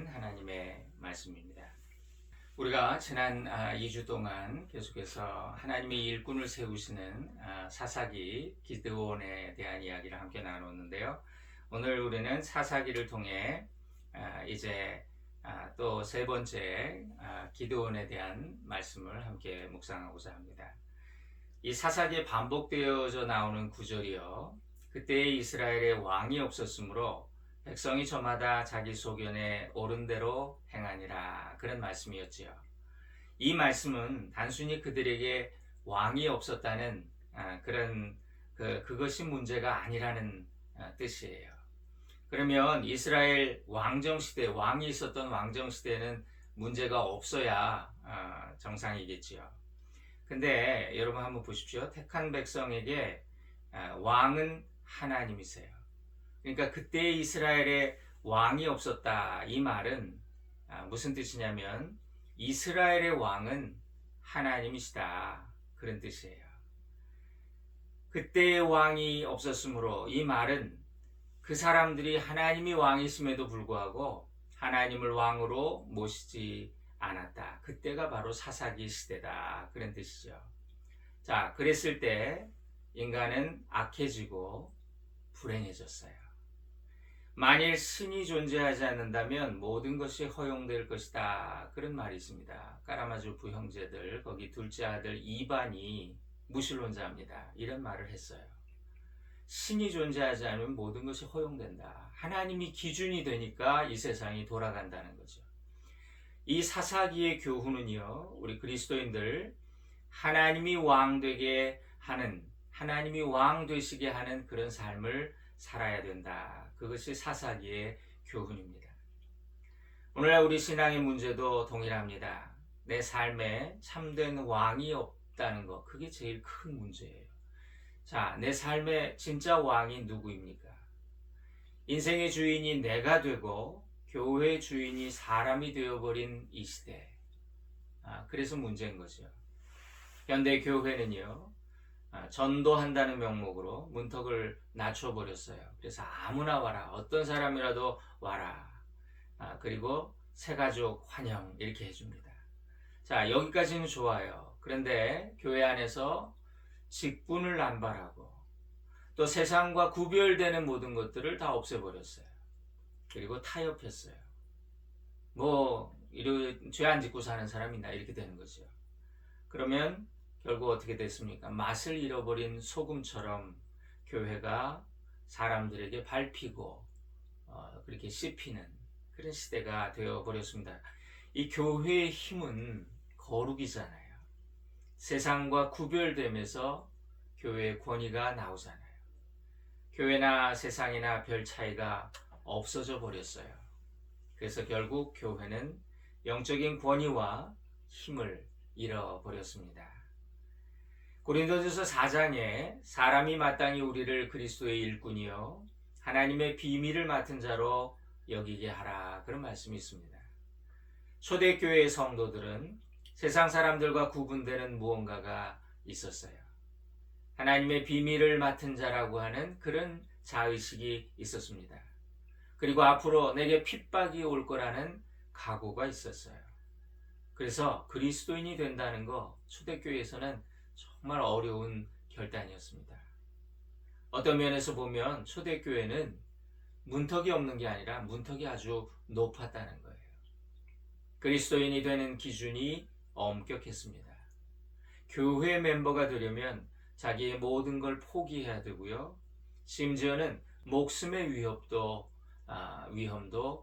있는 하나님의 말씀입니다. 우리가 지난 2주 동안 계속해서 하나님의 일꾼을 세우시는 사사기 기드온에 대한 이야기를 함께 나눴는데요. 오늘 우리는 사사기를 통해 이제 또 세 번째 기드온에 대한 말씀을 함께 묵상하고자 합니다. 이 사사기에 반복되어져 나오는 구절이요. 그때 이스라엘에 왕이 없었으므로 백성이 저마다 자기 소견에 옳은 대로 행하니라, 그런 말씀이었지요. 이 말씀은 단순히 그들에게 왕이 없었다는 그런 그것이 문제가 아니라는 뜻이에요. 그러면 이스라엘 왕정시대, 왕이 있었던 왕정시대는 문제가 없어야 정상이겠지요. 근데 여러분 한번 보십시오. 택한 백성에게 왕은 하나님이세요. 그러니까 그때 이스라엘에 왕이 없었다, 이 말은 무슨 뜻이냐면 이스라엘의 왕은 하나님이시다, 그런 뜻이에요. 그때의 왕이 없었으므로, 이 말은 그 사람들이 하나님이 왕이심에도 불구하고 하나님을 왕으로 모시지 않았다. 그때가 바로 사사기 시대다, 그런 뜻이죠. 자, 그랬을 때 인간은 악해지고 불행해졌어요. 만일 신이 존재하지 않는다면 모든 것이 허용될 것이다, 그런 말이 있습니다. 까라마주 부형제들, 거기 둘째 아들 이반이 무신론자입니다. 이런 말을 했어요. 신이 존재하지 않으면 모든 것이 허용된다. 하나님이 기준이 되니까 이 세상이 돌아간다는 거죠. 이 사사기의 교훈은요, 우리 그리스도인들 하나님이 왕 되게 하는, 하나님이 왕 되시게 하는 그런 삶을 살아야 된다. 그것이 사사기의 교훈입니다. 오늘날 우리 신앙의 문제도 동일합니다. 내 삶에 참된 왕이 없다는 것, 그게 제일 큰 문제예요. 자, 내 삶의 진짜 왕이 누구입니까? 인생의 주인이 내가 되고 교회의 주인이 사람이 되어버린 이 시대. 그래서 문제인 거죠. 현대 교회는요, 전도한다는 명목으로 문턱을 낮춰버렸어요. 그래서 아무나 와라, 어떤 사람이라도 와라, 그리고 새가족 환영, 이렇게 해줍니다. 자, 여기까지는 좋아요. 그런데 교회 안에서 직분을 남발하고 또 세상과 구별되는 모든 것들을 다 없애버렸어요. 그리고 타협했어요. 죄 안 짓고 사는 사람이 있나, 이렇게 되는 거죠. 그러면 결국 어떻게 됐습니까? 맛을 잃어버린 소금처럼 교회가 사람들에게 밟히고 그렇게 씹히는 그런 시대가 되어버렸습니다. 이 교회의 힘은 거룩이잖아요. 세상과 구별되면서 교회의 권위가 나오잖아요. 교회나 세상이나 별 차이가 없어져 버렸어요. 그래서 결국 교회는 영적인 권위와 힘을 잃어버렸습니다. 고린도전서 4장에 사람이 마땅히 우리를 그리스도의 일꾼이요 하나님의 비밀을 맡은 자로 여기게 하라, 그런 말씀이 있습니다. 초대교회의 성도들은 세상 사람들과 구분되는 무언가가 있었어요. 하나님의 비밀을 맡은 자라고 하는 그런 자의식이 있었습니다. 그리고 앞으로 내게 핍박이 올 거라는 각오가 있었어요. 그래서 그리스도인이 된다는 거 초대교회에서는 정말 어려운 결단이었습니다. 어떤 면에서 보면 초대교회는 문턱이 없는 게 아니라 문턱이 아주 높았다는 거예요. 그리스도인이 되는 기준이 엄격했습니다. 교회 멤버가 되려면 자기의 모든 걸 포기해야 되고요. 심지어는 목숨의 위험도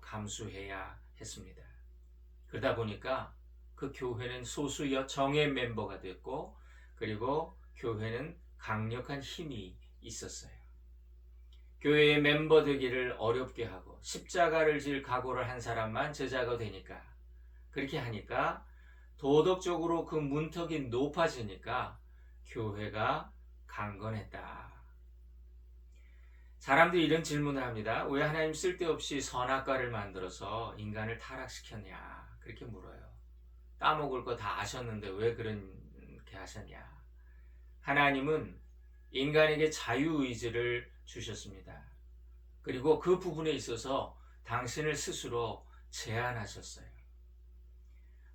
감수해야 했습니다. 그러다 보니까 그 교회는 소수여 정예 멤버가 됐고, 그리고 교회는 강력한 힘이 있었어요. 교회의 멤버 되기를 어렵게 하고 십자가를 질 각오를 한 사람만 제자가 되니까, 그렇게 하니까 도덕적으로 그 문턱이 높아지니까 교회가 강건했다. 사람들이 이런 질문을 합니다. 왜 하나님 쓸데없이 선악과를 만들어서 인간을 타락시켰냐, 그렇게 물어요. 따먹을 거 다 아셨는데 왜 그렇게 하셨냐. 하나님은 인간에게 자유의지를 주셨습니다. 그리고 그 부분에 있어서 당신을 스스로 제안하셨어요.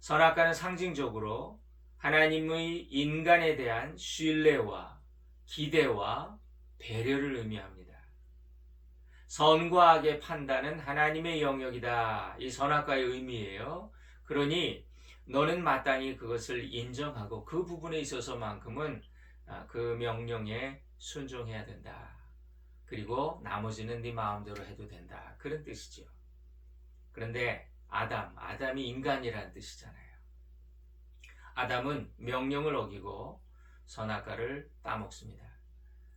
선악과는 상징적으로 하나님의 인간에 대한 신뢰와 기대와 배려를 의미합니다. 선과 악의 판단은 하나님의 영역이다. 이 선악과의 의미예요. 그러니 너는 마땅히 그것을 인정하고 그 부분에 있어서만큼은 그 명령에 순종해야 된다. 그리고 나머지는 네 마음대로 해도 된다. 그런 뜻이죠. 그런데 아담이 인간이라는 뜻이잖아요. 아담은 명령을 어기고 선악과를 따먹습니다.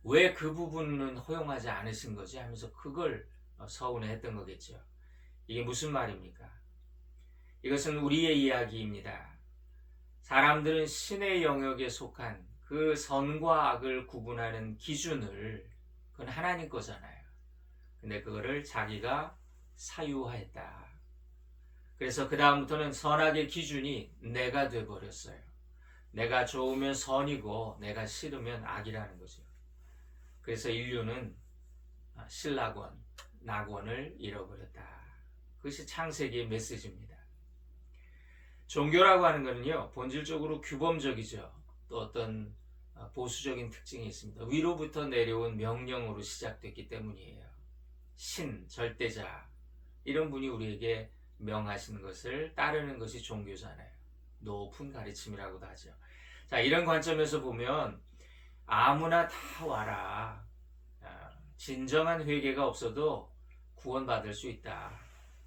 왜 그 부분은 허용하지 않으신 거지 하면서 그걸 서운해했던 거겠죠. 이게 무슨 말입니까? 이것은 우리의 이야기입니다. 사람들은 신의 영역에 속한 그 선과 악을 구분하는 기준을 그건 하나님 거잖아요. 근데 그거를 자기가 사유화했다. 그래서 그 다음부터는 선악의 기준이 내가 돼버렸어요. 내가 좋으면 선이고 내가 싫으면 악이라는 거죠. 그래서 인류는 신락원, 낙원을 잃어버렸다. 그것이 창세기의 메시지입니다. 종교라고 하는 것은요, 본질적으로 규범적이죠. 또 어떤 보수적인 특징이 있습니다. 위로부터 내려온 명령으로 시작됐기 때문이에요. 신, 절대자, 이런 분이 우리에게 명하시는 것을 따르는 것이 종교잖아요. 높은 가르침이라고도 하죠. 자, 이런 관점에서 보면 아무나 다 와라. 진정한 회개가 없어도 구원받을 수 있다.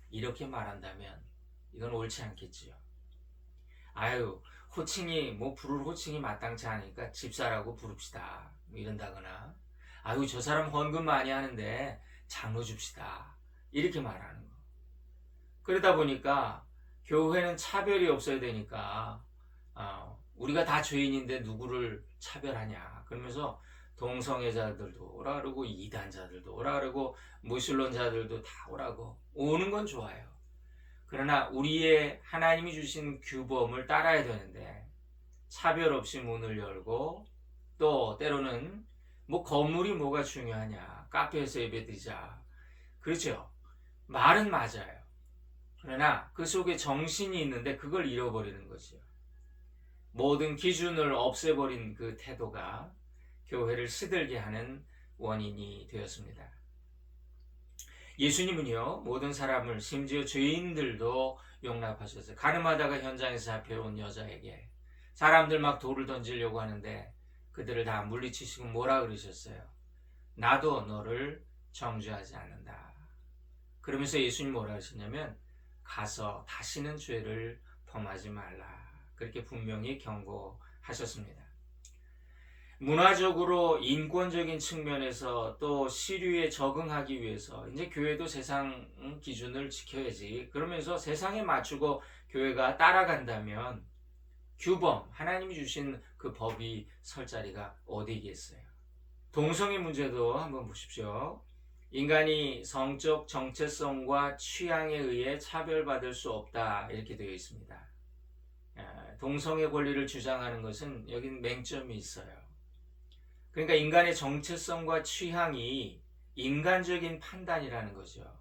이렇게 말한다면 이건 옳지 않겠지요. 아유, 부를 호칭이 마땅치 않으니까 집사라고 부릅시다. 이런다거나, 아유, 저 사람 헌금 많이 하는데 장로 줍시다. 이렇게 말하는 거. 그러다 보니까 교회는 차별이 없어야 되니까 우리가 다 죄인인데 누구를 차별하냐. 그러면서 동성애자들도 오라 그러고 이단자들도 오라 그러고 무신론자들도 다 오라고. 오는 건 좋아요. 그러나 우리의 하나님이 주신 규범을 따라야 되는데 차별 없이 문을 열고 또 때로는 건물이 뭐가 중요하냐. 카페에서 예배드리자. 그렇죠. 말은 맞아요. 그러나 그 속에 정신이 있는데 그걸 잃어버리는 거죠. 모든 기준을 없애버린 그 태도가 교회를 시들게 하는 원인이 되었습니다. 예수님은요, 모든 사람을 심지어 죄인들도 용납하셨어요. 가늠하다가 현장에서 잡혀온 여자에게 사람들 막 돌을 던지려고 하는데 그들을 다 물리치시고 뭐라 그러셨어요? 나도 너를 정죄하지 않는다. 그러면서 예수님 뭐라 하셨냐면 가서 다시는 죄를 범하지 말라. 그렇게 분명히 경고하셨습니다. 문화적으로 인권적인 측면에서 또 시류에 적응하기 위해서 이제 교회도 세상 기준을 지켜야지. 그러면서 세상에 맞추고 교회가 따라간다면 규범, 하나님이 주신 그 법이 설 자리가 어디겠어요? 동성애 문제도 한번 보십시오. 인간이 성적 정체성과 취향에 의해 차별받을 수 없다 이렇게 되어 있습니다. 동성애 권리를 주장하는 것은 여긴 맹점이 있어요. 그러니까 인간의 정체성과 취향이 인간적인 판단이라는 거죠.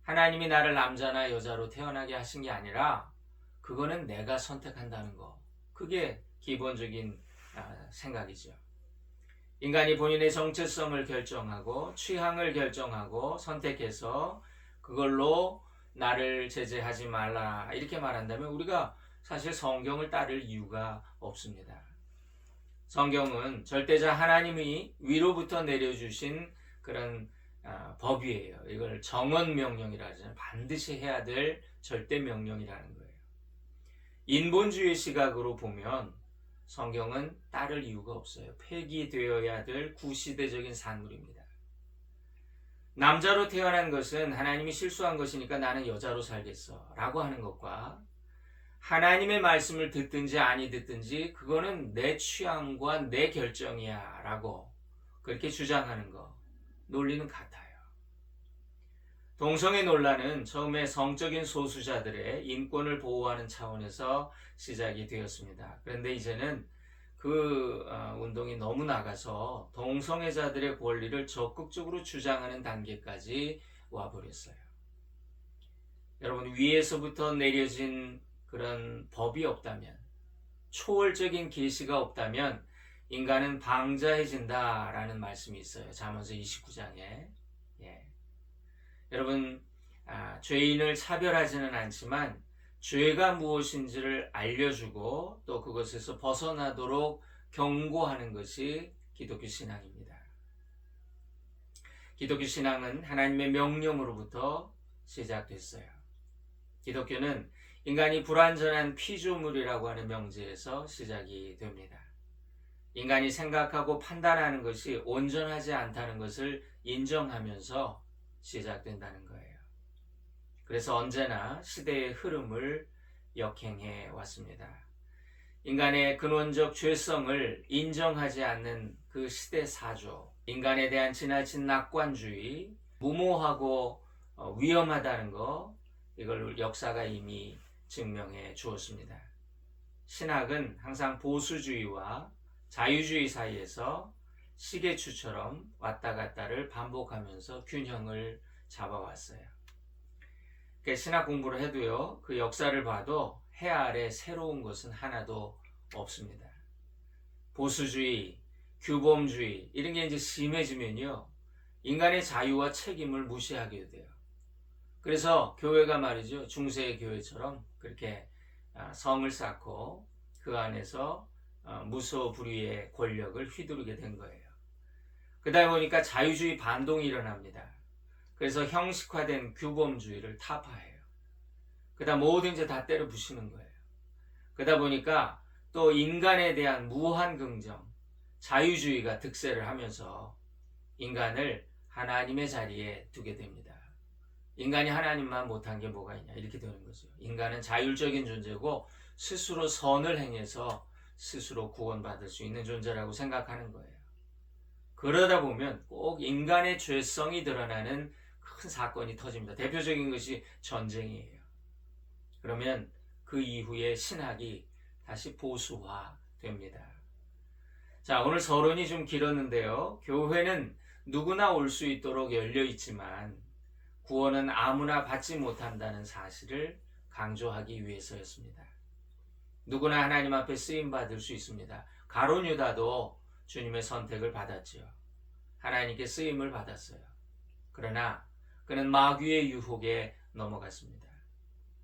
하나님이 나를 남자나 여자로 태어나게 하신 게 아니라 그거는 내가 선택한다는 거. 그게 기본적인 생각이죠. 인간이 본인의 정체성을 결정하고 취향을 결정하고 선택해서 그걸로 나를 제재하지 말라 이렇게 말한다면 우리가 사실 성경을 따를 이유가 없습니다. 성경은 절대자 하나님이 위로부터 내려주신 그런 법이에요. 이걸 정언명령이라 하잖아요. 반드시 해야 될 절대 명령이라는 거예요. 인본주의 시각으로 보면 성경은 따를 이유가 없어요. 폐기되어야 될 구시대적인 산물입니다. 남자로 태어난 것은 하나님이 실수한 것이니까 나는 여자로 살겠어 라고 하는 것과 하나님의 말씀을 듣든지 아니 듣든지 그거는 내 취향과 내 결정이야 라고 그렇게 주장하는 거 논리는 같아요. 동성애 논란은 처음에 성적인 소수자들의 인권을 보호하는 차원에서 시작이 되었습니다. 그런데 이제는 그 운동이 너무 나가서 동성애자들의 권리를 적극적으로 주장하는 단계까지 와버렸어요. 여러분, 위에서부터 내려진 그런 법이 없다면, 초월적인 계시가 없다면 인간은 방자해진다라는 말씀이 있어요. 잠언서 29장에. 예. 여러분, 죄인을 차별하지는 않지만 죄가 무엇인지를 알려주고 또 그것에서 벗어나도록 경고하는 것이 기독교 신앙입니다. 기독교 신앙은 하나님의 명령으로부터 시작됐어요. 기독교는 인간이 불완전한 피조물이라고 하는 명제에서 시작이 됩니다. 인간이 생각하고 판단하는 것이 온전하지 않다는 것을 인정하면서 시작된다는 거예요. 그래서 언제나 시대의 흐름을 역행해 왔습니다. 인간의 근원적 죄성을 인정하지 않는 그 시대 사조, 인간에 대한 지나친 낙관주의, 무모하고 위험하다는 거, 이걸 역사가 이미 증명해 주었습니다. 신학은 항상 보수주의와 자유주의 사이에서 시계추처럼 왔다 갔다를 반복하면서 균형을 잡아왔어요. 신학 공부를 해도요, 그 역사를 봐도 해 아래 새로운 것은 하나도 없습니다. 보수주의, 규범주의 이런 게 이제 심해지면요, 인간의 자유와 책임을 무시하게 돼요. 그래서 교회가 말이죠, 중세의 교회처럼 그렇게 성을 쌓고 그 안에서 무소불위의 권력을 휘두르게 된 거예요. 그러다 보니까 자유주의 반동이 일어납니다. 그래서 형식화된 규범주의를 타파해요. 그러다 모든 이제 다 때려 부시는 거예요. 그러다 보니까 또 인간에 대한 무한 긍정, 자유주의가 득세를 하면서 인간을 하나님의 자리에 두게 됩니다. 인간이 하나님만 못한 게 뭐가 있냐, 이렇게 되는 거죠. 인간은 자율적인 존재고 스스로 선을 행해서 스스로 구원받을 수 있는 존재라고 생각하는 거예요. 그러다 보면 꼭 인간의 죄성이 드러나는 큰 사건이 터집니다. 대표적인 것이 전쟁이에요. 그러면 그 이후에 신학이 다시 보수화됩니다. 자, 오늘 서론이 좀 길었는데요. 교회는 누구나 올 수 있도록 열려 있지만 구원은 아무나 받지 못한다는 사실을 강조하기 위해서였습니다. 누구나 하나님 앞에 쓰임 받을 수 있습니다. 가룟 유다도 주님의 선택을 받았지요. 하나님께 쓰임을 받았어요. 그러나 그는 마귀의 유혹에 넘어갔습니다.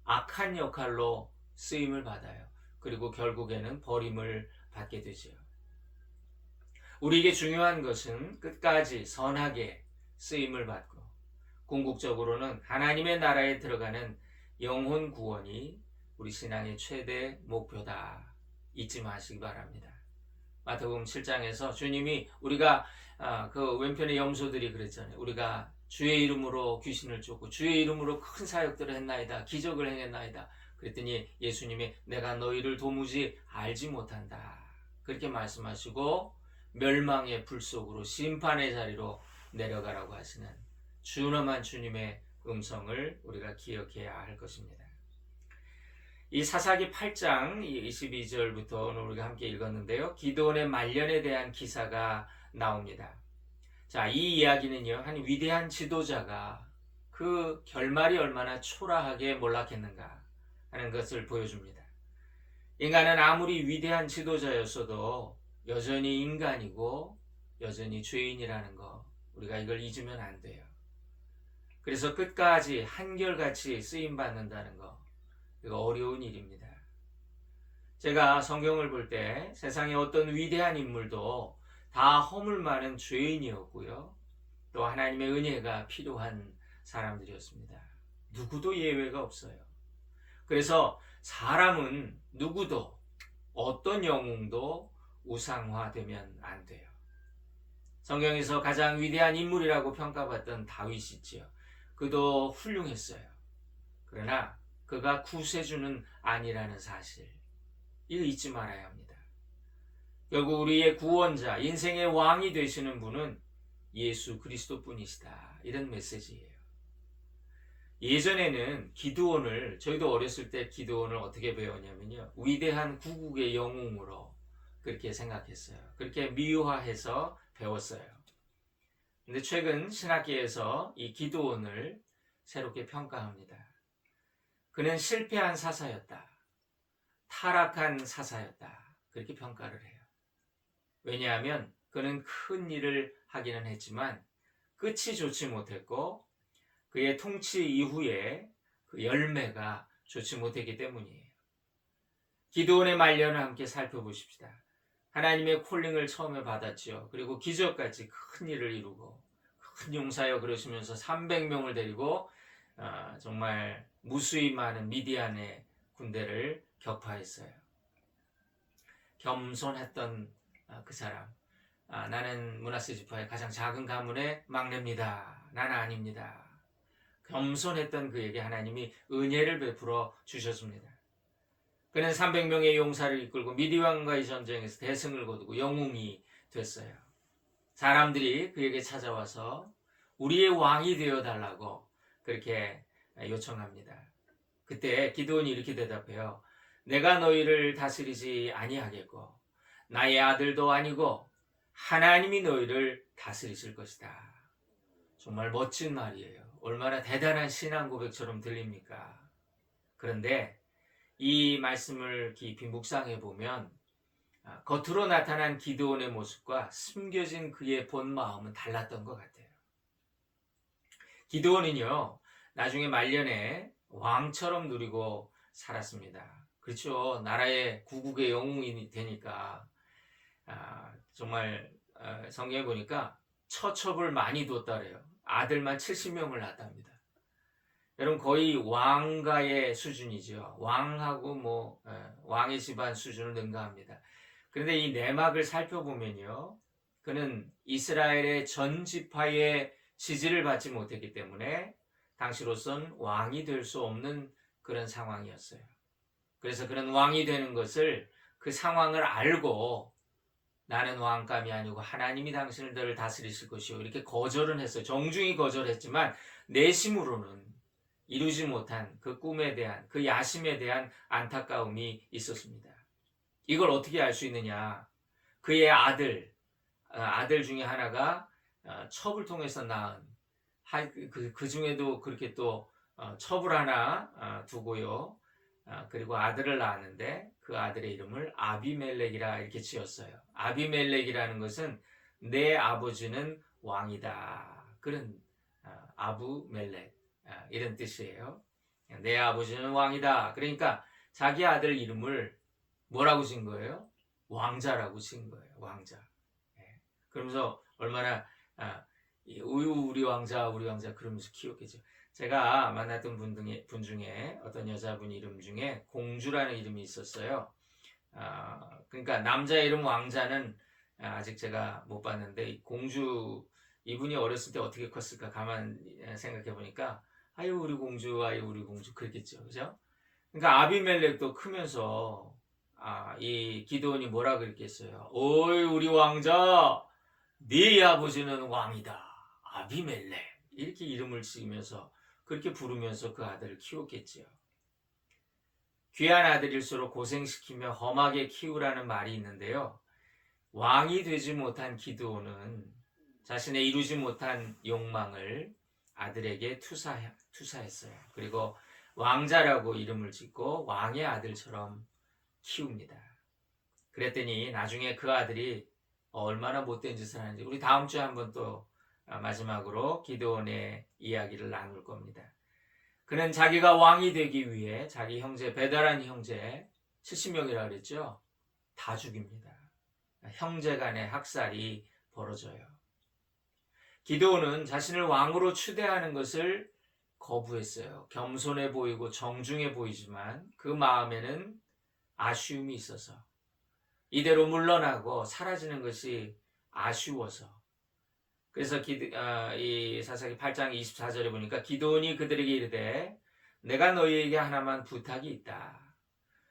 악한 역할로 쓰임을 받아요. 그리고 결국에는 버림을 받게 되지요. 우리에게 중요한 것은 끝까지 선하게 쓰임을 받고 궁극적으로는 하나님의 나라에 들어가는 영혼 구원이 우리 신앙의 최대 목표다. 잊지 마시기 바랍니다. 마태복음 7장에서 주님이 우리가 그 왼편의 염소들이 그랬잖아요. 우리가 주의 이름으로 귀신을 쫓고 주의 이름으로 큰 사역들을 했나이다. 기적을 행했나이다. 그랬더니 예수님이 내가 너희를 도무지 알지 못한다. 그렇게 말씀하시고 멸망의 불 속으로 심판의 자리로 내려가라고 하시는 준엄한 주님의 음성을 우리가 기억해야 할 것입니다. 이 사사기 8장 22절부터 오늘 우리가 함께 읽었는데요. 기드온의 말년에 대한 기사가 나옵니다. 자, 이 이야기는요, 한 위대한 지도자가 그 결말이 얼마나 초라하게 몰락했는가 하는 것을 보여줍니다. 인간은 아무리 위대한 지도자였어도 여전히 인간이고 여전히 죄인이라는 거, 우리가 이걸 잊으면 안 돼요. 그래서 끝까지 한결같이 쓰임받는다는 거, 이거 어려운 일입니다. 제가 성경을 볼 때 세상의 어떤 위대한 인물도 다 허물 많은 죄인이었고요. 또 하나님의 은혜가 필요한 사람들이었습니다. 누구도 예외가 없어요. 그래서 사람은 누구도 어떤 영웅도 우상화되면 안 돼요. 성경에서 가장 위대한 인물이라고 평가받던 다윗이지요. 그도 훌륭했어요. 그러나 그가 구세주는 아니라는 사실, 이거 잊지 말아야 합니다. 결국 우리의 구원자, 인생의 왕이 되시는 분은 예수 그리스도 뿐이시다. 이런 메시지예요. 예전에는 기드온을, 저희도 어렸을 때 기드온을 어떻게 배웠냐면요, 위대한 구국의 영웅으로 그렇게 생각했어요. 그렇게 미화해서 배웠어요. 근데 최근 신학계에서 이 기드온을 새롭게 평가합니다. 그는 실패한 사사였다. 타락한 사사였다. 그렇게 평가를 해요. 왜냐하면 그는 큰 일을 하기는 했지만 끝이 좋지 못했고 그의 통치 이후에 그 열매가 좋지 못했기 때문이에요. 기드온의 말년을 함께 살펴보십시다. 하나님의 콜링을 처음에 받았지요. 그리고 기적까지 큰 일을 이루고 큰 용사여 그러시면서 300명을 데리고 정말 무수히 많은 미디안의 군대를 격파했어요. 겸손했던 그 사람. 나는 므낫세 지파의 가장 작은 가문의 막내입니다. 나는 아닙니다. 겸손했던 그에게 하나님이 은혜를 베풀어 주셨습니다. 그는 300명의 용사를 이끌고 미디안과의 전쟁에서 대승을 거두고 영웅이 됐어요. 사람들이 그에게 찾아와서 우리의 왕이 되어달라고 그렇게 요청합니다. 그때 기드온이 이렇게 대답해요. 내가 너희를 다스리지 아니하겠고 나의 아들도 아니고 하나님이 너희를 다스리실 것이다. 정말 멋진 말이에요. 얼마나 대단한 신앙 고백처럼 들립니까? 그런데 이 말씀을 깊이 묵상해 보면 겉으로 나타난 기드온의 모습과 숨겨진 그의 본 마음은 달랐던 것 같아요. 기드온은요, 나중에 말년에 왕처럼 누리고 살았습니다. 그렇죠. 나라의 구국의 영웅이 되니까 정말 성경에 보니까 처첩을 많이 뒀다래요. 아들만 70명을 낳았답니다. 여러분 거의 왕가의 수준이죠. 왕하고 왕의 집안 수준을 능가합니다. 그런데 이 내막을 살펴보면요, 그는 이스라엘의 전 지파의 지지를 받지 못했기 때문에 당시로선 왕이 될 수 없는 그런 상황이었어요. 그래서 그런 왕이 되는 것을 그 상황을 알고 나는 왕감이 아니고 하나님이 당신들을 다스리실 것이요 이렇게 거절은 했어요. 정중히 거절했지만 내심으로는 이루지 못한 그 꿈에 대한 그 야심에 대한 안타까움이 있었습니다. 이걸 어떻게 알 수 있느냐? 그의 아들 중에 하나가 첩을 통해서 낳은 그 중에도 그렇게 또 첩을 하나 두고요. 그리고 아들을 낳았는데 그 아들의 이름을 아비멜렉이라 이렇게 지었어요. 아비멜렉이라는 것은 내 아버지는 왕이다. 그런 아부멜렉 이런 뜻이에요. 내 아버지는 왕이다. 그러니까 자기 아들 이름을 뭐라고 지은 거예요? 왕자라고 지은 거예요. 왕자. 그러면서 얼마나 우리 왕자 그러면서 키웠겠죠. 제가 만났던 분 중에 어떤 여자분 이름 중에 공주라는 이름이 있었어요. 그러니까 남자 이름 왕자는 아직 제가 못 봤는데 공주 이분이 어렸을 때 어떻게 컸을까 가만 생각해 보니까 아유 우리 공주 그랬겠죠. 그죠? 그러니까 아비멜렉도 크면서 이 기드온이 뭐라 그랬겠어요? 어이 우리 왕자 네 아버지는 왕이다. 아비멜렉 이렇게 이름을 지으면서 그렇게 부르면서 그 아들을 키웠겠지요. 귀한 아들일수록 고생시키며 험하게 키우라는 말이 있는데요. 왕이 되지 못한 기드온은 자신의 이루지 못한 욕망을 아들에게 투사했어요. 그리고 왕자라고 이름을 짓고 왕의 아들처럼 키웁니다. 그랬더니 나중에 그 아들이 얼마나 못된 짓을 하는지 우리 다음 주에 한번 또 마지막으로 기드온의 이야기를 나눌 겁니다. 그는 자기가 왕이 되기 위해 자기 형제 배달한 형제 70명이라고 그랬죠. 다 죽입니다. 형제 간의 학살이 벌어져요. 기드온은 자신을 왕으로 추대하는 것을 거부했어요. 겸손해 보이고 정중해 보이지만 그 마음에는 아쉬움이 있어서 이대로 물러나고 사라지는 것이 아쉬워서 그래서 이 사사기 8장 24절에 보니까 기드온이 그들에게 이르되 내가 너희에게 하나만 부탁이 있다.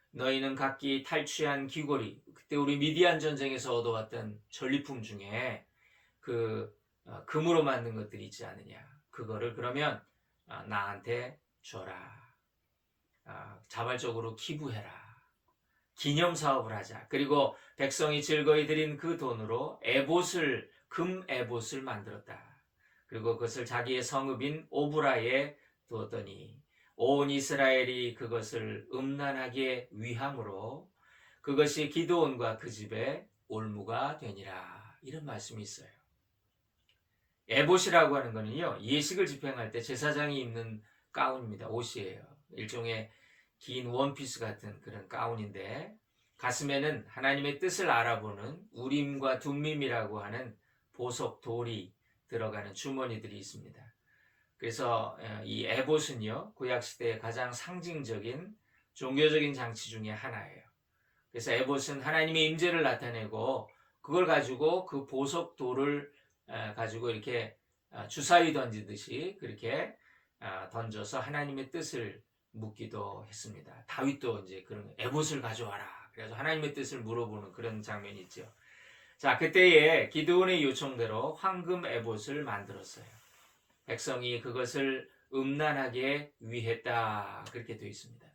너희는 각기 탈취한 귀고리 그때 우리 미디안 전쟁에서 얻어왔던 전리품 중에 그 금으로 만든 것들이 있지 않느냐. 그거를 그러면 나한테 줘라. 자발적으로 기부해라. 기념사업을 하자. 그리고 백성이 즐거이 드린 그 돈으로 금 에봇을 만들었다. 그리고 그것을 자기의 성읍인 오브라에 두었더니 온 이스라엘이 그것을 음란하게 위함으로 그것이 기드온과 그 집에 올무가 되니라. 이런 말씀이 있어요. 에봇이라고 하는 거는요, 예식을 집행할 때 제사장이 입는 가운입니다. 옷이에요. 일종의 긴 원피스 같은 그런 가운인데, 가슴에는 하나님의 뜻을 알아보는 우림과 둠밈이라고 하는 보석 돌이 들어가는 주머니들이 있습니다. 그래서 이 에봇은요, 구약시대의 가장 상징적인 종교적인 장치 중에 하나예요. 그래서 에봇은 하나님의 임재를 나타내고, 그걸 가지고 그 보석 돌을 가지고 이렇게 주사위 던지듯이 그렇게 던져서 하나님의 뜻을 묻기도 했습니다. 다윗도 이제 그런 에봇을 가져와라. 그래서 하나님의 뜻을 물어보는 그런 장면이 있죠. 자, 그때에 기드온의 요청대로 황금 에봇을 만들었어요. 백성이 그것을 음란하게 위했다. 그렇게 되어 있습니다.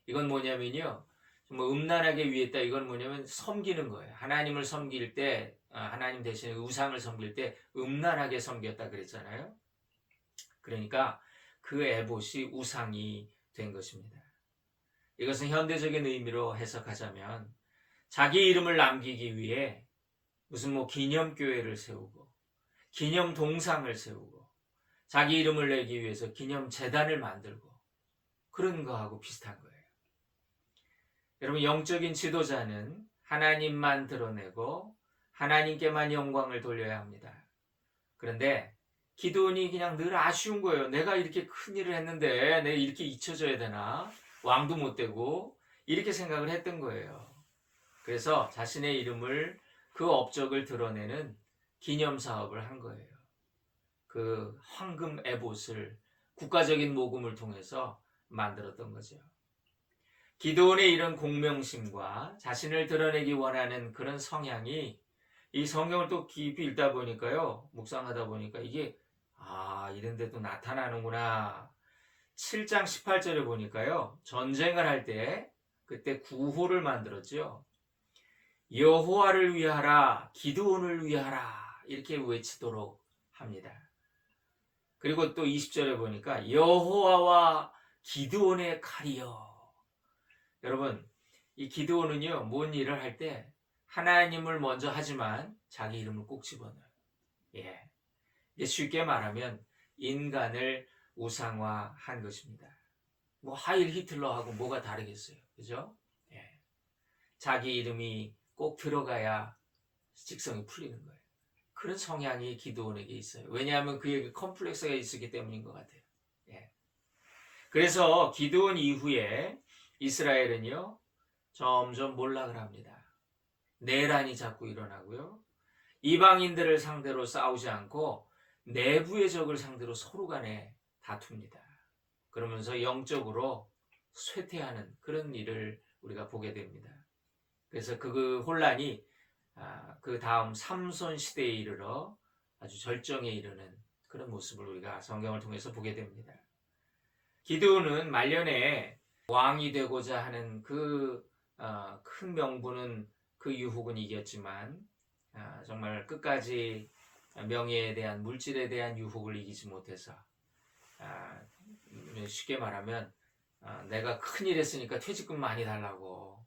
이건 뭐냐면요. 뭐 음란하게 위했다. 이건 뭐냐면 섬기는 거예요. 하나님을 섬길 때, 하나님 대신에 우상을 섬길 때 음란하게 섬겼다 그랬잖아요. 그러니까 그 에봇이 우상이 된 것입니다. 이것은 현대적인 의미로 해석하자면 자기 이름을 남기기 위해 무슨 뭐 기념교회를 세우고 기념 동상을 세우고 자기 이름을 내기 위해서 기념 재단을 만들고 그런 거하고 비슷한 거예요. 여러분, 영적인 지도자는 하나님만 드러내고 하나님께만 영광을 돌려야 합니다. 그런데 기드온이 그냥 늘 아쉬운 거예요. 내가 이렇게 큰 일을 했는데 내가 이렇게 잊혀져야 되나? 왕도 못 되고 이렇게 생각을 했던 거예요. 그래서 자신의 이름을, 그 업적을 드러내는 기념사업을 한 거예요. 그 황금 에봇을 국가적인 모금을 통해서 만들었던 거죠. 기드온의 이런 공명심과 자신을 드러내기 원하는 그런 성향이 이 성경을 또 깊이 읽다 보니까요, 묵상하다 보니까 이게 이런 데도 나타나는구나. 7장 18절에 보니까요, 전쟁을 할 때 그때 구호를 만들었죠. 여호와를 위하라, 기드온을 위하라, 이렇게 외치도록 합니다. 그리고 또 20절에 보니까 여호와와 기드온의 칼이여. 여러분, 이 기드온은요, 뭔 일을 할 때 하나님을 먼저 하지만 자기 이름을 꼭 집어넣어요. 예. 쉽게 말하면 인간을 우상화한 것입니다. 뭐 하일 히틀러하고 뭐가 다르겠어요. 그죠? 예. 자기 이름이 꼭 들어가야 직성이 풀리는 거예요. 그런 성향이 기드온에게 있어요. 왜냐하면 그에게 컴플렉스가 있었기 때문인 것 같아요. 예. 그래서 기드온 이후에 이스라엘은요, 점점 몰락을 합니다. 내란이 자꾸 일어나고요. 이방인들을 상대로 싸우지 않고 내부의 적을 상대로 서로 간에 다툽니다. 그러면서 영적으로 쇠퇴하는 그런 일을 우리가 보게 됩니다. 그래서 그 혼란이 그 다음 삼손 시대에 이르러 아주 절정에 이르는 그런 모습을 우리가 성경을 통해서 보게 됩니다. 기드온은 말년에 왕이 되고자 하는 그 큰 명분은 그 유혹은 이겼지만 정말 끝까지 명예에 대한, 물질에 대한 유혹을 이기지 못해서 쉽게 말하면 내가 큰일 했으니까 퇴직금 많이 달라고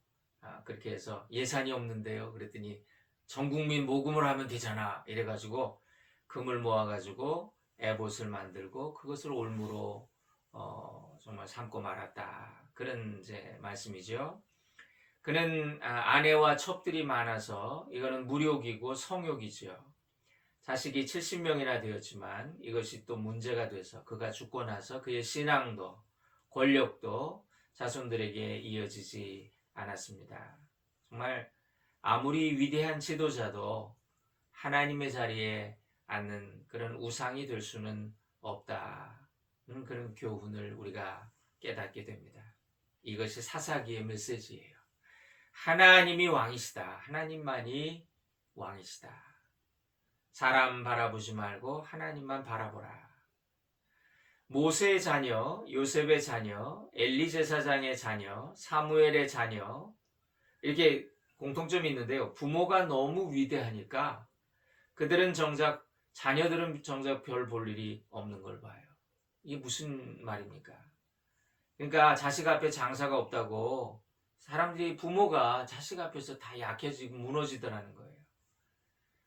그렇게 해서 예산이 없는데요. 그랬더니 전 국민 모금을 하면 되잖아. 이래가지고 금을 모아가지고 에봇을 만들고 그것을 올무로 정말 삼고 말았다. 그런 이제 말씀이죠. 그는 아내와 첩들이 많아서 이거는 무욕이고 성욕이죠. 자식이 70명이나 되었지만 이것이 또 문제가 돼서 그가 죽고 나서 그의 신앙도 권력도 자손들에게 이어지지 않았습니다. 정말 아무리 위대한 지도자도 하나님의 자리에 앉는 그런 우상이 될 수는 없다는 그런 교훈을 우리가 깨닫게 됩니다. 이것이 사사기의 메시지예요. 하나님이 왕이시다. 하나님만이 왕이시다. 사람 바라보지 말고 하나님만 바라보라. 모세의 자녀, 요셉의 자녀, 엘리 제사장의 자녀, 사무엘의 자녀, 이렇게 공통점이 있는데요. 부모가 너무 위대하니까 자녀들은 정작 별 볼 일이 없는 걸 봐요. 이게 무슨 말입니까? 그러니까 자식 앞에 장사가 없다고 사람들이 부모가 자식 앞에서 다 약해지고 무너지더라는 거예요.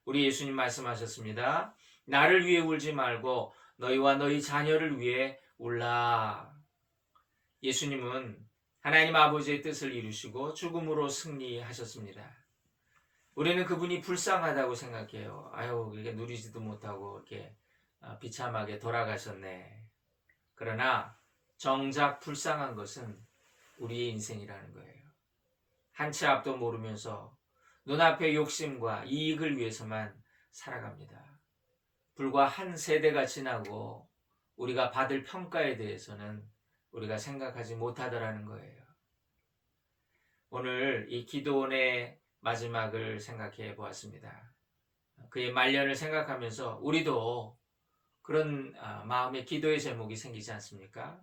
우리 예수님 말씀하셨습니다. 나를 위해 울지 말고 너희와 너희 자녀를 위해 울라. 예수님은 하나님 아버지의 뜻을 이루시고 죽음으로 승리하셨습니다. 우리는 그분이 불쌍하다고 생각해요. 아유, 이렇게 누리지도 못하고 이렇게 비참하게 돌아가셨네. 그러나 정작 불쌍한 것은 우리의 인생이라는 거예요. 한 치 앞도 모르면서 눈앞의 욕심과 이익을 위해서만 살아갑니다. 불과 한 세대가 지나고 우리가 받을 평가에 대해서는 우리가 생각하지 못하더라는 거예요. 오늘 이 기도원의 마지막을 생각해 보았습니다. 그의 말년을 생각하면서 우리도 그런 마음의 기도의 제목이 생기지 않습니까?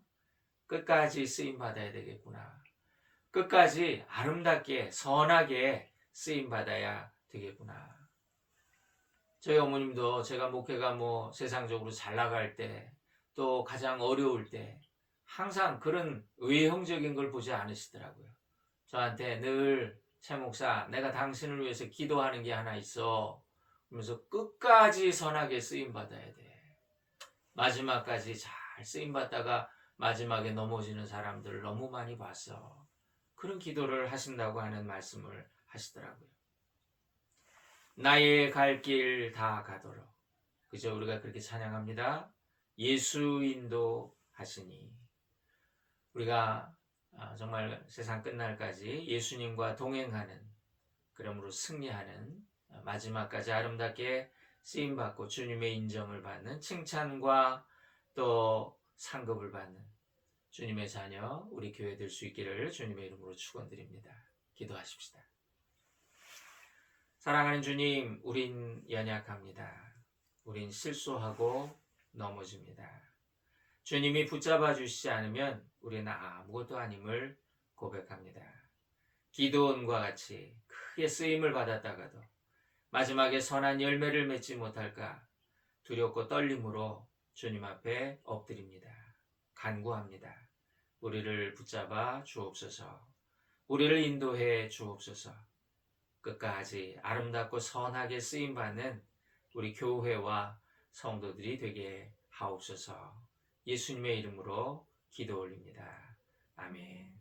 끝까지 쓰임 받아야 되겠구나. 끝까지 아름답게 선하게 쓰임 받아야 되겠구나. 저희 어머님도 제가 목회가 세상적으로 잘 나갈 때 또 가장 어려울 때 항상 그런 외형적인 걸 보지 않으시더라고요. 저한테 늘 최 목사, 내가 당신을 위해서 기도하는 게 하나 있어. 그러면서 끝까지 선하게 쓰임 받아야 돼. 마지막까지 잘 쓰임 받다가 마지막에 넘어지는 사람들을 너무 많이 봤어. 그런 기도를 하신다고 하는 말씀을 하시더라고요. 나의 갈 길 다 가도록. 그저 우리가 그렇게 찬양합니다. 예수 인도하시니. 우리가 정말 세상 끝날까지 예수님과 동행하는, 그러므로 승리하는, 마지막까지 아름답게 쓰임받고 주님의 인정을 받는, 칭찬과 또 상급을 받는 주님의 자녀, 우리 교회 될 수 있기를 주님의 이름으로 축원드립니다. 기도하십시다. 사랑하는 주님, 우린 연약합니다. 우린 실수하고 넘어집니다. 주님이 붙잡아 주시지 않으면 우리는 아무것도 아님을 고백합니다. 기도원과 같이 크게 쓰임을 받았다가도 마지막에 선한 열매를 맺지 못할까 두렵고 떨림으로 주님 앞에 엎드립니다. 간구합니다. 우리를 붙잡아 주옵소서. 우리를 인도해 주옵소서. 끝까지 아름답고 선하게 쓰임받는 우리 교회와 성도들이 되게 하옵소서. 예수님의 이름으로 기도 올립니다. 아멘.